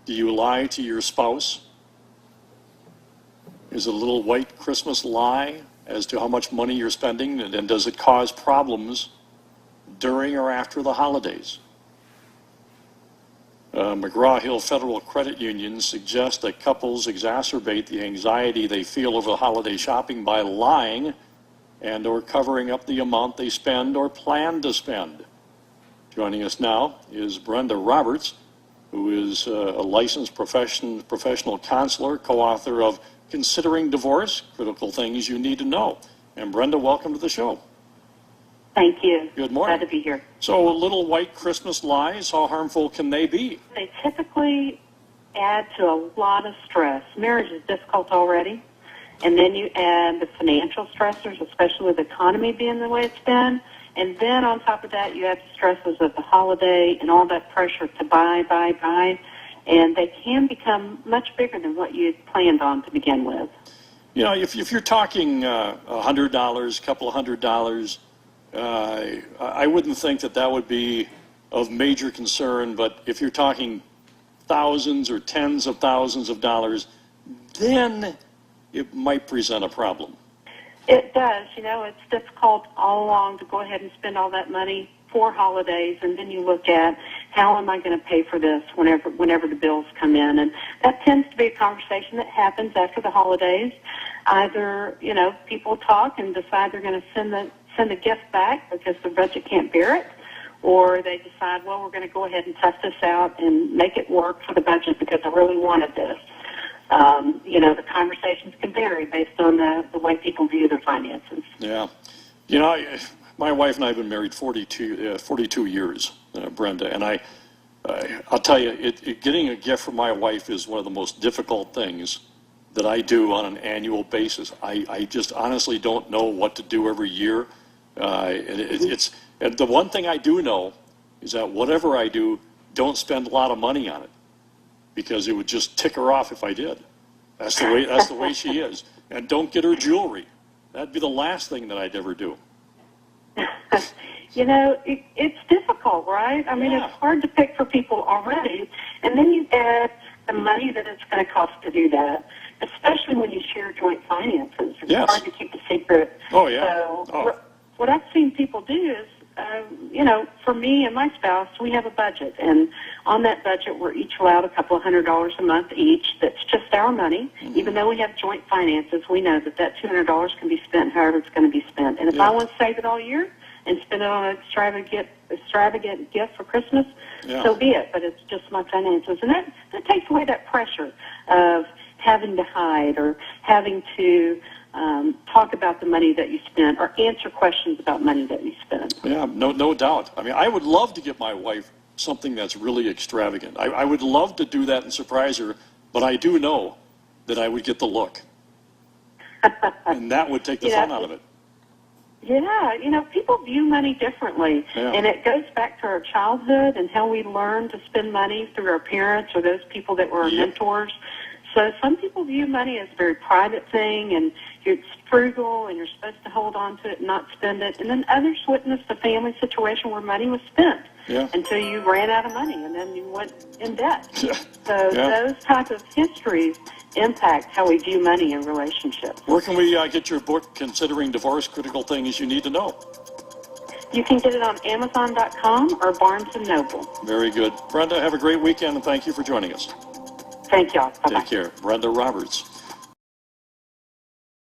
Do you lie to your spouse? Is it a little white Christmas lie as to how much money you're spending, and does it cause problems during or after the holidays? McGraw-Hill Federal Credit Union suggests that couples exacerbate the anxiety they feel over the holiday shopping by lying and or covering up the amount they spend or plan to spend. Joining us now is Brenda Roberts, who is a licensed professional counselor, co-author of Considering Divorce, Critical Things You Need to Know. And Brenda, welcome to the show. Thank you. Good morning. Glad to be here. So little white Christmas lies, how harmful can they be? They typically add to a lot of stress. Marriage is difficult already, and then you add the financial stressors, especially with the economy being the way it's been, and then on top of that you have the stresses of the holiday and all that pressure to buy, and they can become much bigger than what you had planned on to begin with. You know, if you're talking $100, a couple of $100, I wouldn't think that would be of major concern, but if you're talking thousands or tens of thousands of dollars, then it might present a problem. It does. You know, it's difficult all along to go ahead and spend all that money for holidays, and then you look at how am I going to pay for this whenever the bills come in, and that tends to be a conversation that happens after the holidays. Either, you know, people talk and decide they're going to send a gift back because the budget can't bear it, or they decide, well, we're going to go ahead and test this out and make it work for the budget because I really wanted this. You know, the conversations can vary based on the way people view their finances. Yeah. You know, my wife and I have been married 42 years, Brenda, and I'll tell you, getting a gift from my wife is one of the most difficult things that I do on an annual basis. I just honestly don't know what to do every year. And the one thing I do know is that whatever I do, don't spend a lot of money on it, because it would just tick her off if I did. That's the way she is. And don't get her jewelry. That'd be the last thing that I'd ever do. You know, it's difficult, right? I mean, It's hard to pick for people already, and then you add the money that it's going to cost to do that, especially when you share joint finances. It's hard to keep a secret. Oh, yeah. So what I've seen people do is, you know, for me and my spouse, we have a budget, and on that budget, we're each allowed a couple of $100 a month each. That's just our money. Mm-hmm. Even though we have joint finances, we know that $200 can be spent however it's going to be spent. And if I want to save it all year and spend it on an extravagant gift for Christmas, so be it. But it's just my finances, and that takes away that pressure of having to hide or having to talk about the money that you spend or answer questions about money that you spend. Yeah, no doubt. I mean, I would love to get my wife something that's really extravagant. I would love to do that and surprise her, but I do know that I would get the look. And that would take the fun out of it. Yeah, you know, people view money differently, and it goes back to our childhood and how we learned to spend money through our parents or those people that were our mentors. So some people view money as a very private thing, and it's frugal, and you're supposed to hold on to it and not spend it. And then others witnessed a family situation where money was spent until you ran out of money, and then you went in debt. So those types of histories impact how we view money in relationships. Where can we get your book, Considering Divorce, Critical Things You Need to Know? You can get it on Amazon.com or Barnes & Noble. Very good. Brenda, have a great weekend, and thank you for joining us. Thank y'all. Bye-bye. Take care. Brenda Roberts.